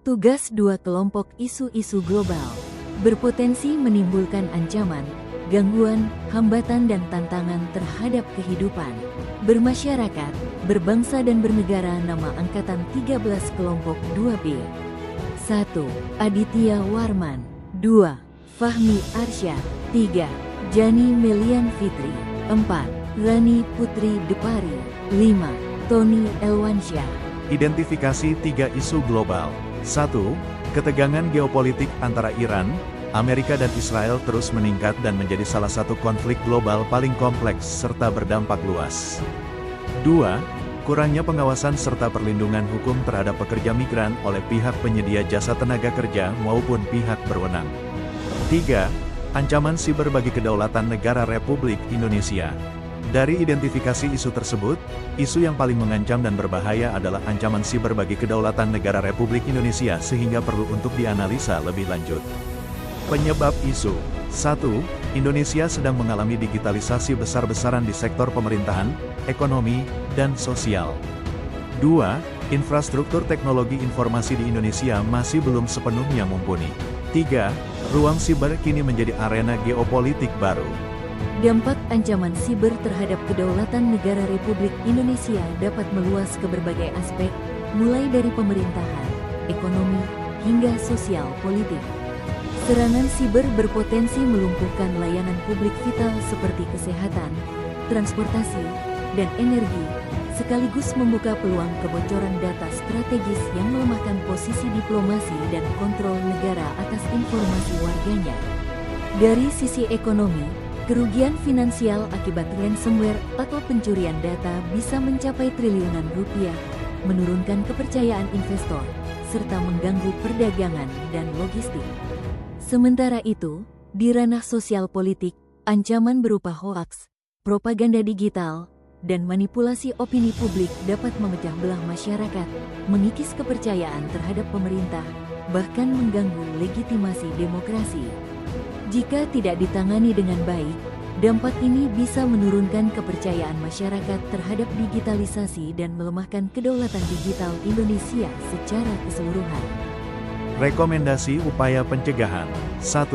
Tugas dua kelompok isu-isu global berpotensi menimbulkan ancaman, gangguan, hambatan dan tantangan terhadap kehidupan bermasyarakat, berbangsa dan bernegara. Nama Angkatan 13 Kelompok 2B. 1. Aditya Warman. 2. Fahmi Arsyad. 3. Jani Melian Fitri. 4. Rani Putri Depari. 5. Tony Elwansyah. Identifikasi 3 isu global. 1. Ketegangan geopolitik antara Iran, Amerika dan Israel terus meningkat dan menjadi salah satu konflik global paling kompleks serta berdampak luas. 2. Kurangnya pengawasan serta perlindungan hukum terhadap pekerja migran oleh pihak penyedia jasa tenaga kerja maupun pihak berwenang. 3. Ancaman siber bagi kedaulatan negara Republik Indonesia. Dari identifikasi isu tersebut, isu yang paling mengancam dan berbahaya adalah ancaman siber bagi kedaulatan negara Republik Indonesia sehingga perlu untuk dianalisa lebih lanjut. Penyebab isu. 1. Indonesia sedang mengalami digitalisasi besar-besaran di sektor pemerintahan, ekonomi, dan sosial. 2. Infrastruktur teknologi informasi di Indonesia masih belum sepenuhnya mumpuni. 3. Ruang siber kini menjadi arena geopolitik baru. Dampak ancaman siber terhadap kedaulatan negara Republik Indonesia dapat meluas ke berbagai aspek, mulai dari pemerintahan, ekonomi, hingga sosial politik. Serangan siber berpotensi melumpuhkan layanan publik vital seperti kesehatan, transportasi, dan energi, sekaligus membuka peluang kebocoran data strategis yang melemahkan posisi diplomasi dan kontrol negara atas informasi warganya. Dari sisi ekonomi, kerugian finansial akibat ransomware atau pencurian data bisa mencapai triliunan rupiah, menurunkan kepercayaan investor, serta mengganggu perdagangan dan logistik. Sementara itu, di ranah sosial politik, ancaman berupa hoaks, propaganda digital, dan manipulasi opini publik dapat memecah belah masyarakat, mengikis kepercayaan terhadap pemerintah, bahkan mengganggu legitimasi demokrasi. Jika tidak ditangani dengan baik, dampak ini bisa menurunkan kepercayaan masyarakat terhadap digitalisasi dan melemahkan kedaulatan digital Indonesia secara keseluruhan. Rekomendasi upaya pencegahan. 1.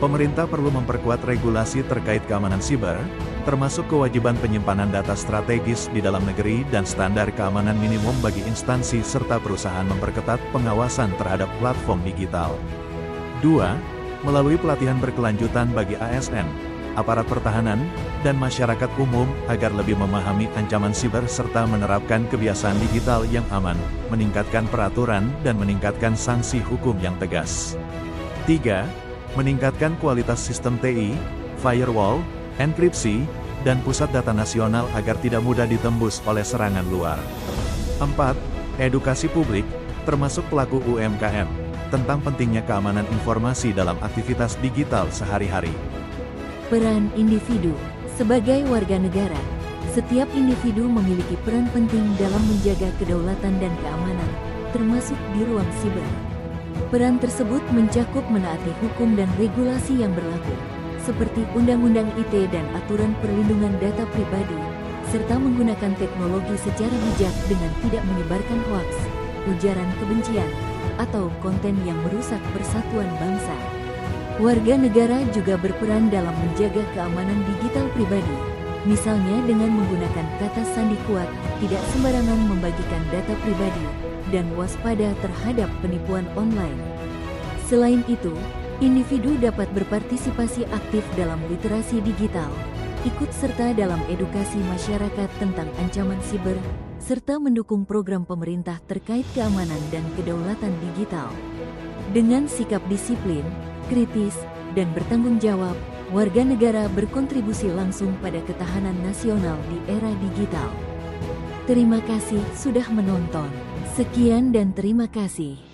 Pemerintah perlu memperkuat regulasi terkait keamanan siber, termasuk kewajiban penyimpanan data strategis di dalam negeri dan standar keamanan minimum bagi instansi serta perusahaan memperketat pengawasan terhadap platform digital. 2. Melalui pelatihan berkelanjutan bagi ASN, aparat pertahanan, dan masyarakat umum agar lebih memahami ancaman siber serta menerapkan kebiasaan digital yang aman, meningkatkan peraturan dan meningkatkan sanksi hukum yang tegas. 3. Meningkatkan kualitas sistem TI, firewall, enkripsi, dan pusat data nasional agar tidak mudah ditembus oleh serangan luar. 4. Edukasi publik, termasuk pelaku UMKM, tentang pentingnya keamanan informasi dalam aktivitas digital sehari-hari. Peran individu. Sebagai warga negara, setiap individu memiliki peran penting dalam menjaga kedaulatan dan keamanan, termasuk di ruang siber. Peran tersebut mencakup menaati hukum dan regulasi yang berlaku, seperti Undang-Undang ITE dan aturan perlindungan data pribadi, serta menggunakan teknologi secara bijak dengan tidak menyebarkan hoaks, ujaran kebencian, atau konten yang merusak persatuan bangsa. Warga negara juga berperan dalam menjaga keamanan digital pribadi, misalnya dengan menggunakan kata sandi kuat, tidak sembarangan membagikan data pribadi, dan waspada terhadap penipuan online. Selain itu, individu dapat berpartisipasi aktif dalam literasi digital, ikut serta dalam edukasi masyarakat tentang ancaman siber, serta mendukung program pemerintah terkait keamanan dan kedaulatan digital. Dengan sikap disiplin, kritis, dan bertanggung jawab, warga negara berkontribusi langsung pada ketahanan nasional di era digital. Terima kasih sudah menonton. Sekian dan terima kasih.